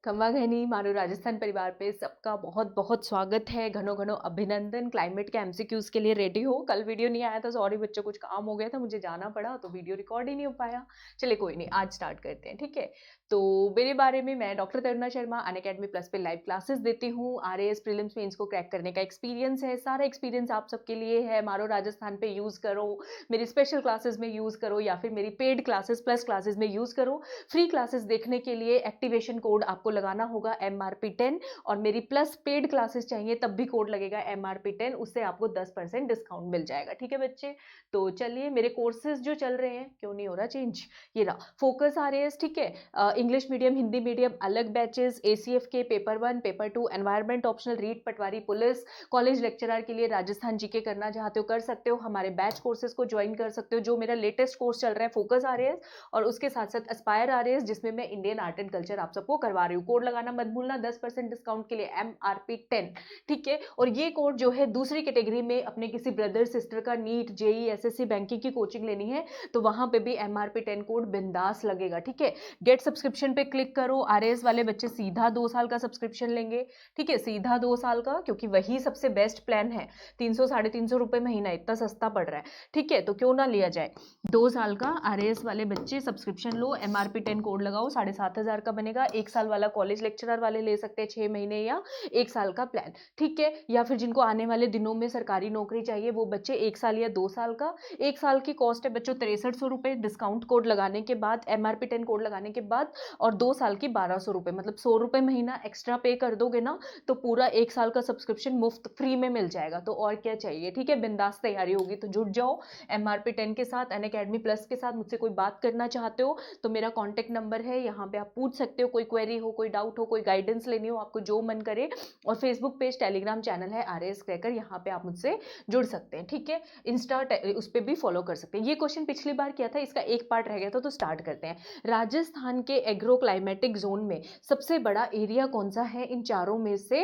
खम्मा घनी मानो राजस्थान परिवार पे सबका बहुत बहुत स्वागत है। घनो घनो अभिनंदन। क्लाइमेट के एमसीक्यूज के लिए रेडी हो। कल वीडियो नहीं आया था, सॉरी बच्चों, कुछ काम हो गया था, मुझे जाना पड़ा तो वीडियो रिकॉर्ड ही नहीं हो पाया। चलिए कोई नहीं, आज स्टार्ट करते हैं, ठीक है। तो मेरे बारे में, मैं doctor Taruna Sharma Unacademy plus पे लाइव क्लासेस देती हूँ। आरएएस प्रीलिम्स मेंस को क्रैक करने का एक्सपीरियंस है, सारा एक्सपीरियंस आप सबके लिए है। मारो राजस्थान पे यूज करो, मेरी स्पेशल क्लासेस में यूज करो, या फिर मेरी पेड क्लासेस प्लस क्लासेस में यूज करो। फ्री क्लासेस देखने के लिए एक्टिवेशन कोड आपको लगाना होगा MRP10, और मेरी प्लस पेड क्लासेस चाहिए तब भी कोड लगेगा MRP10, उससे आपको 10% डिस्काउंट मिल जाएगा, ठीक है बच्चे। तो चलिए, मेरे कोर्सेज जो चल रहे हैं, क्यों नहीं हो रहा चेंज, ये रहा फोकस आरएएस, ठीक है। इंग्लिश मीडियम हिंदी मीडियम अलग बैचेस, ACF के paper 1 paper 2 environment optional, REET patwari police, college lecturer के लिए राजस्थान जीके करना चाहते हो कर सकते हो, हमारे बैच कोर्सेज को ज्वाइन कर सकते हो। जो मेरा लेटेस्ट कोर्स चल रहा है फोकस आरएएस, और उसके साथ साथ एस्पायर आरएएस, जिसमें मैं इंडियन आर्ट एंड कल्चर आप सबको करवा रही हूँ। कोड लगाना मत भूलना 10% डिस्काउंट के लिए MRP10, ठीक है। और ये कोड जो है दूसरी कैटेगरी में अपने किसी ब्रदर सिस्टर का नीट जेई SSC बैंकिंग की कोचिंग लेनी है तो वहां पे भी MRP10 कोड बिंदास लगेगा, ठीक है। गेट सब्सक्रिप्शन पे क्लिक करो। आरएएस वाले बच्चे सीधा 2 साल का सब्सक्रिप्शन लेंगे, ठीक है, सीधा 2 साल का, क्योंकि वही सबसे बेस्ट प्लान है। 300 350 रुपए महीना, इतना सस्ता पड़ रहा है, ठीक है, तो क्यों ना लिया जाए। 2 साल का आरएएस वाले बच्चे सब्सक्रिप्शन लो, MRP10 कोड लगाओ, 7,500 का बनेगा। 1 साल वाला कॉलेज लेक्चरर वाले ले सकते हैं 6 महीने या 1 साल का प्लान, ठीक है। या फिर जिनको आने वाले दिनों में सरकारी नौकरी चाहिए वो बच्चे 1 साल या 2 साल का। 1 साल की कॉस्ट है बच्चों 6300 रुपए डिस्काउंट कोड लगाने के बाद, MRP10 कोड लगाने के बाद, और 2 साल की 1200 रुपए, मतलब 100 रुपए महीना एक्स्ट्रा पे कर दोगे ना तो पूरा 1 साल का सब्सक्रिप्शन मुफ्त फ्री में मिल जाएगा। तो और क्या चाहिए, ठीक है। बिंदास तैयारी होगी तो जुट जाओ MRP10 के साथ, अनअकैडमी प्लस के साथ। मुझसे कोई बात करना चाहते हो तो मेरा कॉन्टेक्ट नंबर है, यहाँ पे आप पूछ सकते हो, कोई क्वेरी हो, कोई डाउट हो, कोई गाइडेंस लेनी हो, आपको जो मन करे। और फेसबुक पेज टेलीग्राम चैनल है आरएएस क्रैकर, यहाँ पे आप मुझसे जुड़ सकते हैं, ठीक है। इंस्टा उस पर भी फॉलो कर सकते हैं। ये क्वेश्चन पिछली बार किया था, इसका एक पार्ट रह गया था, तो स्टार्ट करते हैं। राजस्थान के एग्रो क्लाइमेटिक जोन में सबसे बड़ा एरिया कौन सा है इन चारों में से,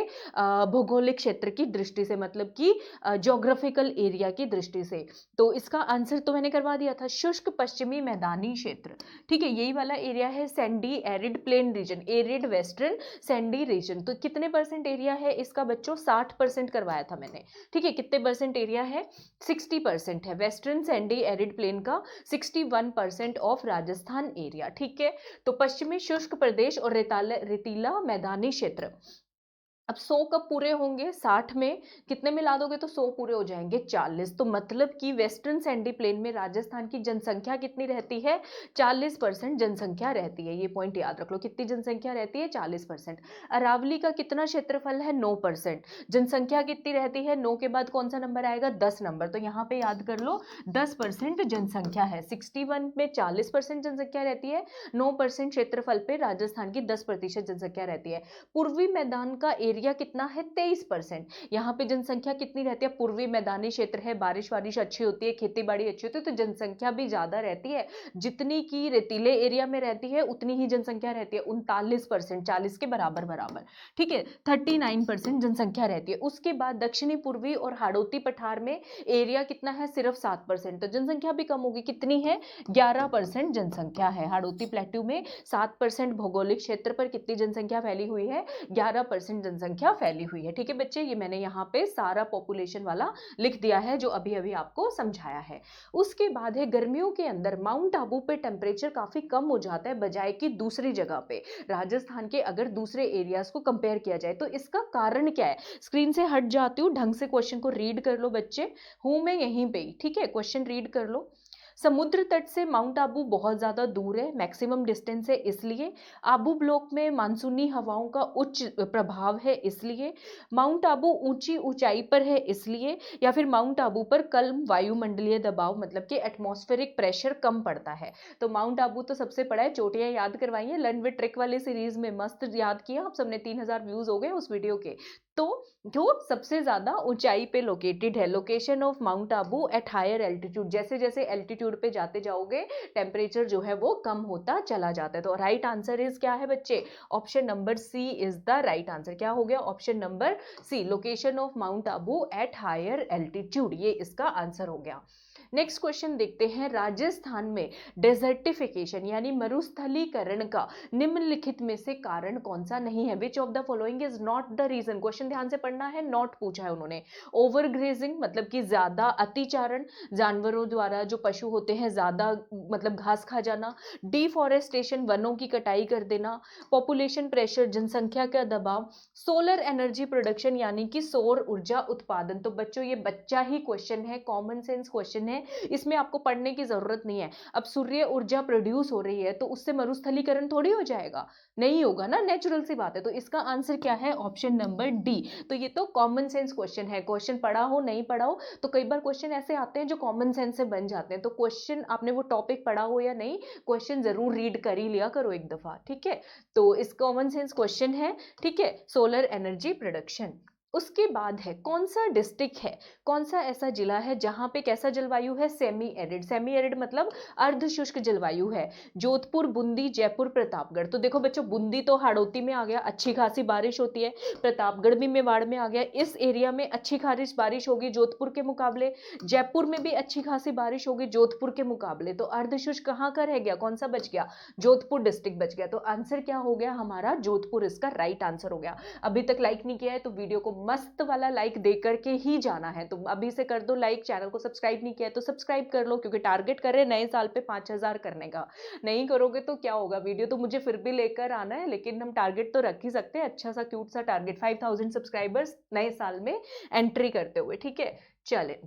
भौगोलिक क्षेत्र की दृष्टि से, मतलब कि ज्योग्राफिकल एरिया की दृष्टि से। तो इसका आंसर तो मैंने करवा दिया था, शुष्क पश्चिमी मैदानी क्षेत्र, ठीक है। यही वाला एरिया है sandy arid plain region, arid western sandy region. तो कितने परसेंट एरिया है इसका बच्चों, 60% करवाया था मैंने, ठीक है। कितने परसेंट एरिया है, 60% है वेस्टर्न सैंडी एरिड प्लेन का, 61% ऑफ राजस्थान एरिया, ठीक है। तो पश्चिमी शुष्क प्रदेश और रेतीला मैदानी क्षेत्र। अब 100 कब पूरे होंगे, 60 में कितने मिला दोगे तो 100 पूरे हो जाएंगे, 40। तो मतलब कि वेस्टर्न सैंडी प्लेन में राजस्थान की जनसंख्या कितनी रहती है, 40% जनसंख्या रहती है। ये पॉइंट याद रख लो, कितनी जनसंख्या रहती है, 40%। अरावली का कितना क्षेत्रफल है, 9%। जनसंख्या कितनी रहती है, 9 के बाद कौन सा नंबर आएगा, 10 नंबर। तो यहाँ पे याद कर लो 10% जनसंख्या है। 61 में 40% जनसंख्या रहती है, 9% क्षेत्रफल पे राजस्थान की 10% जनसंख्या रहती है। पूर्वी मैदान का एरिया कितना है, 23%। यहाँ पे जनसंख्या कितनी रहती है, पूर्वी मैदानी क्षेत्र है, बारिश वारिश अच्छी होती है, खेती बाड़ी अच्छी होती है, तो जनसंख्या भी ज्यादा रहती है। जितनी की रेतीले एरिया में रहती है उतनी ही जनसंख्या रहती है, 39%, 40 के बराबर बराबर, ठीक है। 39% जनसंख्या रहती है। उसके बाद दक्षिणी पूर्वी और हाड़ौती पठार में एरिया कितना है, सिर्फ 7%। तो जनसंख्या भी कम होगी, कितनी है, 11% जनसंख्या है। हाड़ौती प्लेट्यू में 7% भौगोलिक क्षेत्र पर कितनी जनसंख्या फैली हुई है, 11% जनसंख्या फैली हुई है, ठीक है बच्चे। ये मैंने यहाँ पे सारा पॉपुलेशन वाला लिख दिया है जो अभी अभी आपको समझाया है। उसके बाद है गर्मियों के अंदर माउंट आबू पे टेम्परेचर काफी कम हो जाता है बजाय कि दूसरी जगह पे, राजस्थान के अगर दूसरे एरियाज को कंपेयर किया जाए तो इसका कारण क्या है। स्क्रीन से हट जाती हूँ, ढंग से क्वेश्चन को रीड कर लो बच्चे, हूं मैं यहीं पे, ठीक है। क्वेश्चन रीड कर लो। समुद्र तट से माउंट आबू बहुत ज्यादा दूर है, मैक्सिमम डिस्टेंस है इसलिए। आबू ब्लॉक में मानसूनी हवाओं का उच्च प्रभाव है इसलिए। माउंट आबू ऊंची ऊंचाई पर है इसलिए। या फिर माउंट आबू पर कम वायुमंडलीय दबाव, मतलब कि एटमॉस्फेरिक प्रेशर कम पड़ता है। तो माउंट आबू तो सबसे बड़ा है, चोटियां याद करवाई है, लर्न विद ट्रिक वाली सीरीज में मस्त याद किया आप सबने, 3000 व्यूज हो गए उस वीडियो के। तो जो सबसे ज्यादा ऊंचाई पे लोकेटेड है, location of mount Abu at higher altitude, जैसे जैसे एल्टीट्यूड पे जाते जाओगे टेम्परेचर जो है वो कम होता चला जाता है। तो राइट आंसर इज क्या है बच्चे, option number C is the right answer. क्या हो गया, option number C, location of mount Abu at higher altitude, ये इसका आंसर हो गया। नेक्स्ट क्वेश्चन देखते हैं, राजस्थान में डेजर्टिफिकेशन यानी मरुस्थलीकरण का निम्नलिखित में से कारण कौन सा नहीं है? Which of the following is not the region? Question ध्यान से पढ़ना है, नॉट पूछा है उन्होंने। ओवर ग्रेजिंग मतलब कि ज्यादा अतिचारण, जानवरों द्वारा जो पशु होते हैं ज्यादा मतलब घास खा जाना, डिफॉरेस्टेशन वनों की कटाई कर देना, पॉपुलेशन प्रेशर जनसंख्या का दबाव, सोलर एनर्जी प्रोडक्शन यानी कि सौर ऊर्जा उत्पादन। तो बच्चों ये बच्चा ही क्वेश्चन है, कॉमन सेंस क्वेश्चन है, इसमें आपको पढ़ने की जरूरत नहीं है। अब सूर्य ऊर्जा प्रोड्यूस हो रही है तो उससे मरुस्थलीकरण थोड़ी हो जाएगा, नहीं होगा ना, नेचुरल सी बात है। तो इसका आंसर क्या है? Option number D. तो ये तो कॉमन सेंस क्वेश्चन है, क्वेश्चन पढ़ा हो नहीं पढ़ा हो तो कई बार क्वेश्चन ऐसे आते हैं जो कॉमन सेंस से बन जाते हैं। तो क्वेश्चन आपने वो टॉपिक पढ़ा हो या नहीं, क्वेश्चन जरूर रीड कर ही लिया करो एक दफा, ठीक है। तो इस कॉमन सेंस क्वेश्चन है, ठीक है, सोलर एनर्जी प्रोडक्शन। उसके बाद है कौन सा डिस्ट्रिक्ट है, कौन सा ऐसा जिला है जहां पे कैसा जलवायु है? Semi arid. सेमी एरिड मतलब अर्ध शुष्क जलवायु है। जोधपुर, बूंदी, जयपुर, प्रतापगढ़। तो देखो बच्चों, बूंदी तो हाड़ौती में आ गया, अच्छी खासी बारिश होती है। प्रतापगढ़ भी मेवाड़ में आ गया, इस एरिया में अच्छी खासी बारिश होगी जोधपुर के मुकाबले। जयपुर में भी अच्छी खासी बारिश होगी जोधपुर के मुकाबले। तो अर्ध शुष्क कहाँ का रह गया, कौन सा बच गया? जोधपुर डिस्ट्रिक्ट बच गया। तो आंसर क्या हो गया हमारा? जोधपुर इसका राइट आंसर हो गया। अभी तक लाइक नहीं किया है तो वीडियो को मस्त वाला लाइक दे करके ही जाना है। तो अभी से कर दो लाइक, चैनल को सब्सक्राइब नहीं किया है तो सब्सक्राइब कर लो, क्योंकि टारगेट कर रहे हैं नए साल पे 5000 करने का। नहीं करोगे तो क्या होगा, वीडियो तो मुझे फिर भी लेकर आना है, लेकिन हम टारगेट तो रख ही सकते हैं, अच्छा सा क्यूट सा टारगेट, 5000 सब्सक्राइबर्स नए साल में एंट्री करते हुए, ठीक है। चले,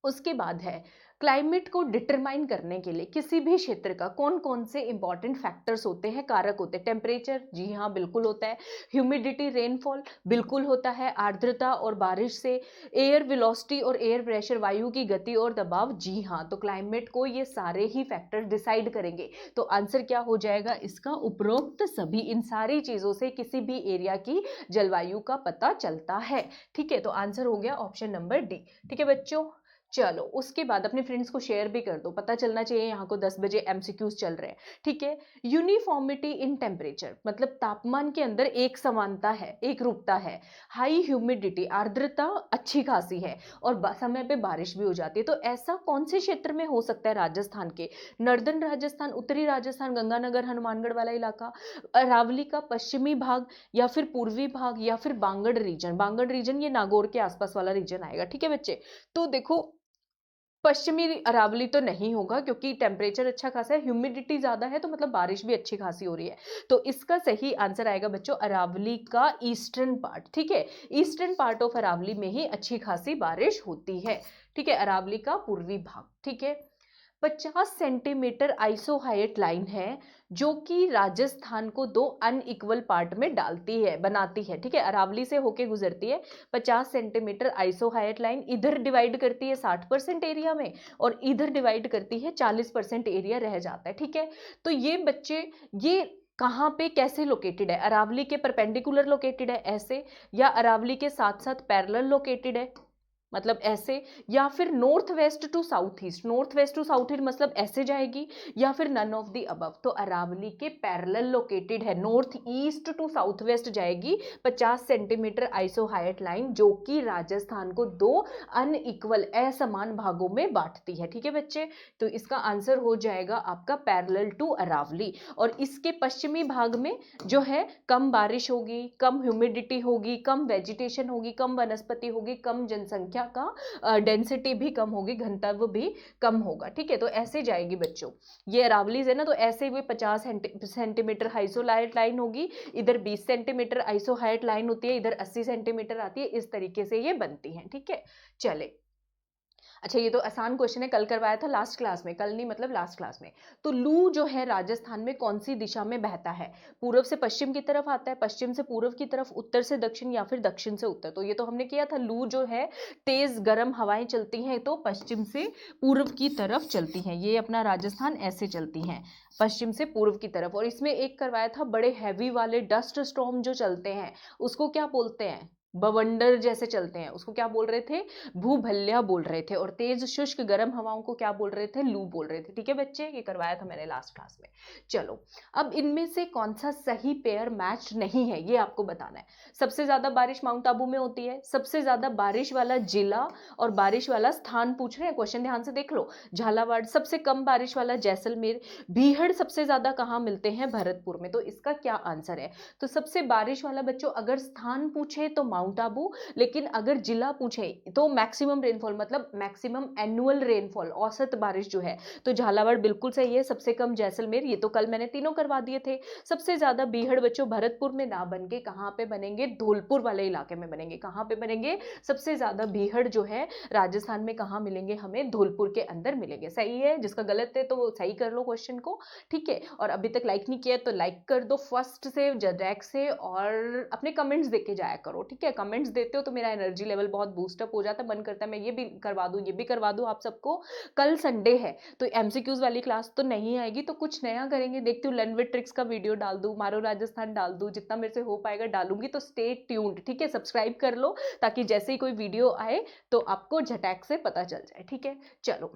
उसके बाद है क्लाइमेट को डिटरमाइन करने के लिए किसी भी क्षेत्र का कौन कौन से इंपॉर्टेंट फैक्टर्स होते हैं, कारक होते हैं? टेम्परेचर, जी हाँ बिल्कुल होता है। ह्यूमिडिटी, रेनफॉल, बिल्कुल होता है। आर्द्रता और बारिश से। एयर वेलोसिटी और एयर प्रेशर, वायु की गति और दबाव, जी हाँ। तो क्लाइमेट को ये सारे ही फैक्टर डिसाइड करेंगे। तो आंसर क्या हो जाएगा इसका? उपरोक्त सभी। इन सारी चीजों से किसी भी एरिया की जलवायु का पता चलता है, ठीक है। तो आंसर हो गया ऑप्शन नंबर डी, ठीक है बच्चों। चलो, उसके बाद अपने फ्रेंड्स को शेयर भी कर दो, पता चलना चाहिए, यहाँ को 10 बजे एमसीक्यूज चल रहे हैं, ठीक है। यूनिफॉर्मिटी इन टेम्परेचर मतलब तापमान के अंदर एक समानता है, एक रूपता है। हाई ह्यूमिडिटी, आर्द्रता अच्छी खासी है, और समय पे बारिश भी हो जाती है। तो ऐसा कौन से क्षेत्र में हो सकता है? राजस्थान के, नॉर्दर्न राजस्थान, उत्तरी राजस्थान, गंगानगर हनुमानगढ़ वाला इलाका, अरावली का पश्चिमी भाग, या फिर पूर्वी भाग, या फिर बांगड़ रीजन। बांगड़ रीजन ये नागौर के आसपास वाला रीजन आएगा, ठीक है बच्चे। तो देखो, पश्चिमी अरावली तो नहीं होगा क्योंकि टेम्परेचर अच्छा खासा है, ह्यूमिडिटी ज्यादा है, तो मतलब बारिश भी अच्छी खासी हो रही है। तो इसका सही आंसर आएगा बच्चों अरावली का ईस्टर्न पार्ट, ठीक है। ईस्टर्न पार्ट ऑफ अरावली में ही अच्छी खासी बारिश होती है, ठीक है, अरावली का पूर्वी भाग, ठीक है। 50 सेंटीमीटर आइसोहाइट लाइन है जो कि राजस्थान को दो अनइक्वल पार्ट में डालती है, बनाती है, ठीक है। अरावली से होके गुजरती है 50 सेंटीमीटर आइसोहाइट लाइन, इधर डिवाइड करती है 60% एरिया में और इधर डिवाइड करती है 40% एरिया रह जाता है, ठीक है। तो ये बच्चे, ये कहाँ पे कैसे लोकेटेड है? अरावली के परपेंडिकुलर लोकेटेड है ऐसे, या अरावली के साथ साथ पैरेलल लोकेटेड है मतलब ऐसे, या फिर north west to south east, north west to south east मतलब ऐसे जाएगी, या फिर नन ऑफ द अबव। तो अरावली के पैरेलल लोकेटेड है, north east to south west जाएगी 50 सेंटीमीटर आइसोहाइट लाइन, जो कि राजस्थान को दो अनइक्वल असमान भागों में बांटती है, ठीक है बच्चे। तो इसका आंसर हो जाएगा आपका पैरेलल टू अरावली। और इसके पश्चिमी भाग में जो है कम बारिश होगी, कम ह्यूमिडिटी होगी, कम वेजिटेशन होगी, कम वनस्पति होगी, कम जनसंख्या का डेंसिटी भी कम होगी, घनत्व भी कम होगा, ठीक है। तो ऐसे जाएगी बच्चों, ये अरावलीज है ना, तो ऐसे हुए 50 सेंटीमीटर आइसोहाइट लाइन होगी, इधर 20 सेंटीमीटर आइसोहाइट लाइन होती है, इधर 80 सेंटीमीटर आती है, इस तरीके से ये बनती है, ठीक है। चले, अच्छा ये तो आसान क्वेश्चन है, कल करवाया था लास्ट क्लास में, कल नहीं मतलब लास्ट क्लास में। तो लू जो है राजस्थान में कौन सी दिशा में बहता है? पूर्व से पश्चिम की तरफ आता है, पश्चिम से पूर्व की तरफ, उत्तर से दक्षिण, या फिर दक्षिण से उत्तर। तो ये तो हमने किया था, लू जो है तेज गर्म हवाएं चलती हैं तो पश्चिम से पूर्व की तरफ चलती हैं, ये अपना राजस्थान ऐसे चलती हैं पश्चिम से पूर्व की तरफ। और इसमें एक करवाया था, बड़े हैवी वाले डस्ट स्टॉर्म जो चलते हैं उसको क्या बोलते हैं? बवंडर जैसे चलते हैं उसको क्या बोल रहे थे, भूभल्या बोल रहे थे। और तेज शुष्क गर्म हवाओं को क्या बोल रहे थे, लू बोल रहे थे। ठीक है बच्चे, ये करवाया था मैंने लास्ट क्लास में। चलो, अब इनमें से कौन सा सही पेयर मैच नहीं है ये आपको बताना है। सबसे ज्यादा बारिश माउंट आबू में होती है, सबसे ज्यादा बारिश वाला जिला और बारिश वाला स्थान पूछ रहे हैं, क्वेश्चन ध्यान से देख लो। झालावाड़, सबसे कम बारिश वाला जैसलमेर। भीहड़ सबसे ज्यादा कहाँ मिलते हैं, भरतपुर में। तो इसका क्या आंसर है, तो सबसे बारिश वाला बच्चों अगर स्थान पूछे तो माउंट आबू, लेकिन अगर जिला पूछे तो मैक्सिमम रेनफॉल मतलब मैक्सिमम एनुअल रेनफॉल, औसत बारिश जो है, तो झालावाड़ बिल्कुल सही है। सबसे कम जैसलमेर, ये तो कल मैंने तीनों करवा दिए थे। सबसे ज्यादा बीहड़ बच्चों भरतपुर में ना बन के कहां पे बनेंगे, धौलपुर वाले इलाके में बनेंगे। कहां पे बनेंगे, सबसे ज्यादा बीहड़ जो है राजस्थान में कहां मिलेंगे, हमें धौलपुर के अंदर मिलेंगे। सही है, जिसका गलत है तो वो सही कर लो क्वेश्चन को। ठीक है, और अभी तक लाइक नहीं किया तो लाइक कर दो फर्स्ट से, जरैक से, और अपने कमेंट्स देख के जाया करो। ठीक है, कमेंट्स देते हो तो मेरा एनर्जी लेवल बहुत बूस्टअप हो जाता है, मन करता है मैं ये भी करवा दूं, ये भी करवा दूं आप सबको। कल संडे है तो एमसीक्यूज वाली क्लास तो नहीं आएगी, तो कुछ नया करेंगे। देखती हूँ लर्न विद ट्रिक्स का वीडियो डाल दूं, मारो राजस्थान डाल दूं, जितना मेरे से हो पाएगा डालूंगी। तो स्टे ट्यून्ड, ठीक है, सब्सक्राइब कर लो ताकि जैसे ही कोई वीडियो आए तो आपको झटैक से पता चल जाए। ठीक है, चलो,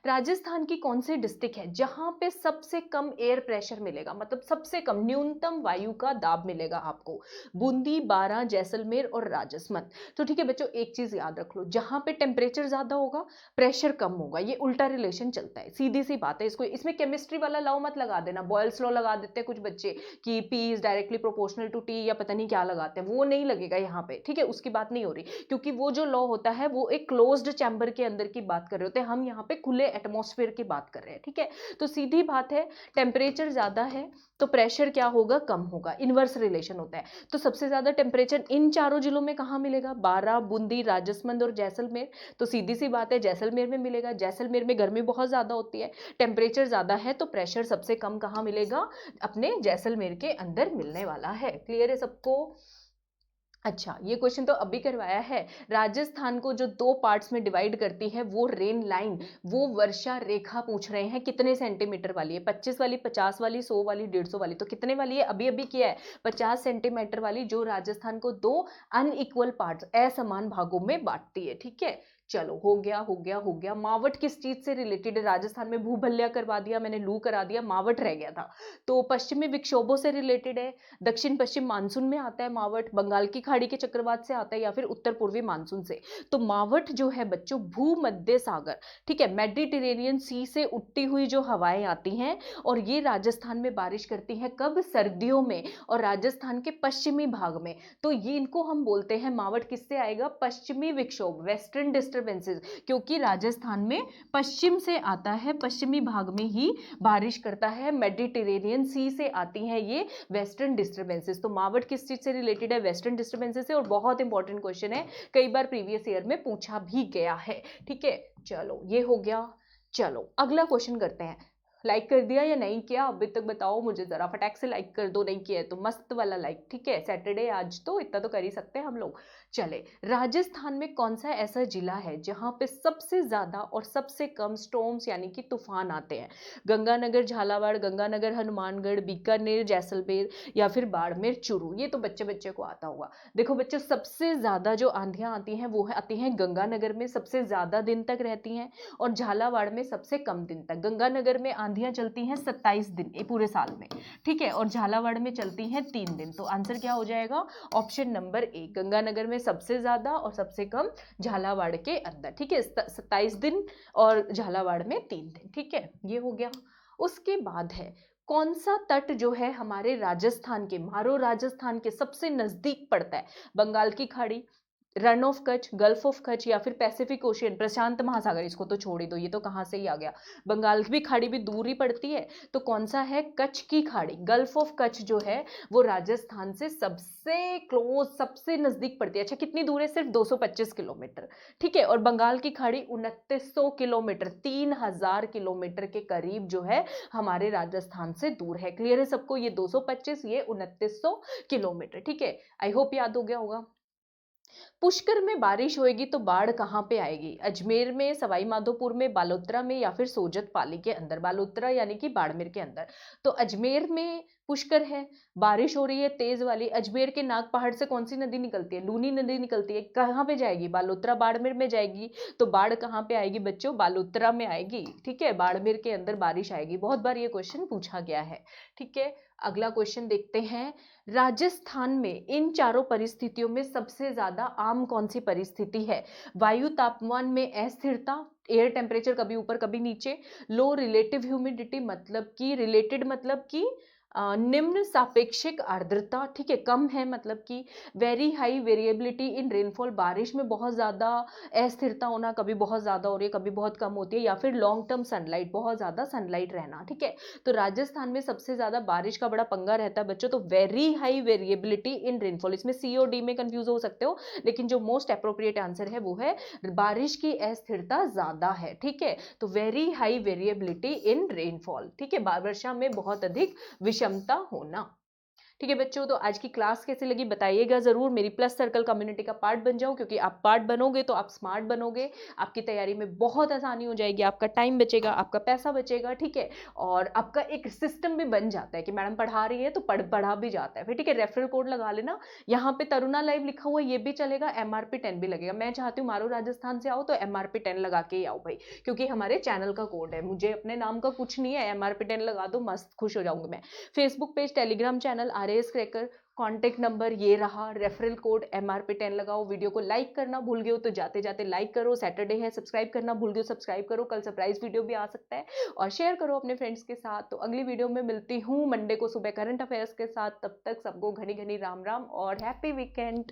राजस्थान की कौन सी डिस्ट्रिक्ट है जहां पे सबसे कम एयर प्रेशर मिलेगा, मतलब सबसे कम न्यूनतम वायु का दाब मिलेगा आपको, बूंदी, बारां, जैसलमेर और राजसमंद। तो ठीक है बच्चों, एक चीज याद रख लो, जहां पे टेम्परेचर ज्यादा होगा प्रेशर कम होगा, ये उल्टा रिलेशन चलता है, सीधी सी बात है। इसको, इसमें केमिस्ट्री वाला लॉ मत लगा देना, बॉयल्स लॉ लगा देते हैं कुछ बच्चे कि P is directly proportional to T, या पता नहीं क्या लगाते हैं, वो नहीं लगेगा यहाँ पे। ठीक है, उसकी बात नहीं हो रही, क्योंकि वो जो लॉ होता है वो एक क्लोज्ड चैम्बर के अंदर की बात कर रहे होते हैं, हम यहाँ पे खुले एटमॉस्फेयर की बात कर रहे हैं। ठीक है, तो सीधी बात है, टेम्परेचर ज्यादा है तो प्रेशर क्या होगा, कम होगा, इनवर्स रिलेशन होता है। तो सबसे ज्यादा टेम्परेचर इन चारों जिलों में कहां मिलेगा, बारां, बूंदी, राजसमंद और जैसलमेर। तो सीधी सी बात है, जैसलमेर में मिलेगा। जैसलमेर में गर्मी बहुत ज्यादा होती है, टेम्परेचर ज्यादा है, तो प्रेशर सबसे कम कहां मिलेगा, अपने जैसलमेर के अंदर मिलने वाला है। क्लियर है सबको? अच्छा, ये क्वेश्चन तो अभी करवाया है। राजस्थान को जो दो पार्ट्स में डिवाइड करती है वो रेन लाइन, वो वर्षा रेखा पूछ रहे हैं, कितने सेंटीमीटर वाली है, 25 वाली, 50 वाली, 100 वाली, 150 वाली। तो कितने वाली है, अभी अभी किया है, 50 सेंटीमीटर वाली, जो राजस्थान को दो अनइक्वल पार्ट्स, असमान भागों में बांटती है। ठीक है, चलो, हो गया हो गया हो गया। मावट किस चीज से रिलेटेड है, राजस्थान में भूभल्या करवा दिया मैंने, लू करा दिया, मावट रह गया था। तो पश्चिमी विक्षोभों से रिलेटेड है, दक्षिण पश्चिम मानसून में आता है मावट, बंगाल की खाड़ी के चक्रवात से आता है, या फिर उत्तर पूर्वी मानसून से। तो मावट जो है बच्चों भूमध्य सागर, ठीक है, मेडिटेरेनियन सी से उठती हुई जो हवाएं आती हैं, और ये राजस्थान में बारिश करती हैं कब, सर्दियों में, और राजस्थान के पश्चिमी भाग में। तो ये इनको हम बोलते हैं, मावट किससे आएगा, पश्चिमी विक्षोभ, वेस्टर्न डिस्टर्बेंसेस, क्योंकि राजस्थान में पश्चिम से आता है, पश्चिमी भाग में ही बारिश करता है, मेडिटेरेनियन सी से आती हैं ये वेस्टर्न डिस्टर्बेंसेस। तो मावट किस चीज से रिलेटेड है, वेस्टर्न डिस्टर्बेंसेस से, और बहुत इंपॉर्टेंट क्वेश्चन है, कई बार प्रीवियस ईयर में पूछा भी गया है। ठीक है, चलो, ये हो गया। चलो, अगला क्वेश्चन करते हैं। लाइक कर दिया या नहीं किया अभी तक बताओ मुझे जरा, फटाक से लाइक कर दो, नहीं किया है तो मस्त वाला लाइक। ठीक है, सैटरडे आज तो इतना तो कर ही सकते हैं हम लोग। चले, राजस्थान में कौन सा ऐसा जिला है जहां पे सबसे ज्यादा और सबसे कम स्टॉर्म्स यानी कि तूफान आते हैं, गंगानगर, झालावाड़, गंगानगर, हनुमानगढ़, बीकानेर, जैसलमेर, या फिर बाड़मेर, चूरू। ये तो बच्चे बच्चे को आता होगा। देखो बच्चों, सबसे ज्यादा जो आंधियां आती हैं वो आती हैं गंगानगर में, सबसे ज्यादा दिन तक रहती हैं, और झालावाड़ में सबसे कम दिन तक। गंगानगर में आंधियां चलती हैं 27 दिन ये पूरे साल में, ठीक है, और झालावाड़ में चलती हैं 3 दिन। तो आंसर क्या हो जाएगा, ऑप्शन नंबर ए, गंगानगर में सबसे ज्यादा और सबसे कम झालावाड़ के अंदर। ठीक है, 27 दिन और झालावाड़ में 3 दिन। ठीक है, ये हो गया। उसके बाद है, कौन सा तट जो है हमारे राजस्थान के, मारो राजस्थान के सबसे नजदीक पड़ता है, बंगाल की खाड़ी, run of Kutch, gulf of Kutch, या फिर पैसिफिक ओशियन, प्रशांत महासागर। इसको तो छोड़ ही दो, ये तो कहां से ही आ गया, बंगाल की खाड़ी भी दूर ही पड़ती है। तो कौन सा है, कच्छ की खाड़ी, गल्फ ऑफ कच्छ जो है वो राजस्थान से सबसे क्लोज, सबसे नजदीक पड़ती है। अच्छा, कितनी दूर है, सिर्फ 225 किलोमीटर। ठीक है, और बंगाल की खाड़ी 2900 किलोमीटर, 3000 किलोमीटर के करीब जो है हमारे राजस्थान से दूर है। क्लियर है सबको, ये 225, ये 2900 किलोमीटर। ठीक है, आई होप याद हो गया होगा। पुष्कर में बारिश होगी तो बाढ़ कहां पे आएगी, अजमेर में, सवाई माधोपुर में, बालोतरा में, या फिर सोजत पाली के अंदर, बालोतरा यानी कि बाड़मेर के अंदर। तो अजमेर में पुष्कर है, बारिश हो रही है तेज वाली, अजमेर के नाग पहाड़ से कौन सी नदी निकलती है? लूनी नदी निकलती है। कहाँ पे जाएगी? बालोतरा बाड़मेर में जाएगी। तो बाढ़ कहाँ पे आएगी बच्चों? बालोतरा में आएगी। ठीक है, बाड़मेर के अंदर बारिश आएगी। बहुत बार ये क्वेश्चन पूछा गया है। ठीक है, अगला क्वेश्चन देखते हैं। राजस्थान में इन चारों परिस्थितियों में सबसे ज्यादा आम कौन सी परिस्थिति है? वायु तापमान में अस्थिरता, एयर टेम्परेचर कभी ऊपर कभी नीचे, लो रिलेटिव ह्यूमिडिटी मतलब कि रिलेटेड मतलब कि निम्न सापेक्षिक आर्द्रता, ठीक है, कम है मतलब कि very high variability in rainfall, बारिश में बहुत ज़्यादा अस्थिरता होना, कभी बहुत ज़्यादा हो रही है कभी बहुत कम होती है, या फिर लॉन्ग टर्म सनलाइट, बहुत ज़्यादा सनलाइट रहना। ठीक है, तो राजस्थान में सबसे ज़्यादा बारिश का बड़ा पंगा रहता है बच्चों, तो very high variability in rainfall. इसमें सी और डी में कंफ्यूज हो सकते हो, लेकिन जो मोस्ट अप्रोप्रिएट आंसर है वो है बारिश की अस्थिरता ज़्यादा है। ठीक है, तो very high variability in rainfall. ठीक है, वर्षा में बहुत अधिक विषमता होना। ठीक है बच्चों, तो आज की क्लास कैसी लगी बताइएगा जरूर। मेरी प्लस सर्कल कम्युनिटी का पार्ट बन जाओ, क्योंकि आप पार्ट बनोगे तो आप स्मार्ट बनोगे, आपकी तैयारी में बहुत आसानी हो जाएगी, आपका टाइम बचेगा, आपका पैसा बचेगा। ठीक है, और आपका एक सिस्टम भी बन जाता है कि मैडम पढ़ा रही है तो पढ़ा भी जाता है फिर। ठीक है, रेफरल कोड लगा लेना, यहाँ पे तरुणा लाइव लिखा हुआ ये भी चलेगा, MRP10 भी लगेगा। मैं चाहती हूँ मारो राजस्थान से आओ तो MRP10 लगा के ही आओ भाई, क्योंकि हमारे चैनल का कोड है, मुझे अपने नाम का कुछ नहीं है, MRP10 लगा दो, मस्त खुश हो जाऊंगी मैं। Facebook page, Telegram channel RAS cracker, contact number ये रहा, रेफरल कोड MRP10 लगाओ। वीडियो को लाइक करना भूल गए हो तो जाते जाते लाइक करो, सैटरडे है, सब्सक्राइब करना भूल गए हो सब्सक्राइब करो, कल सरप्राइज वीडियो भी आ सकता है, और शेयर करो अपने फ्रेंड्स के साथ। तो अगली वीडियो में मिलती हूँ मंडे को सुबह करंट अफेयर्स के साथ, तब तक सबको घनी घनी राम राम और हैप्पी वीकेंड।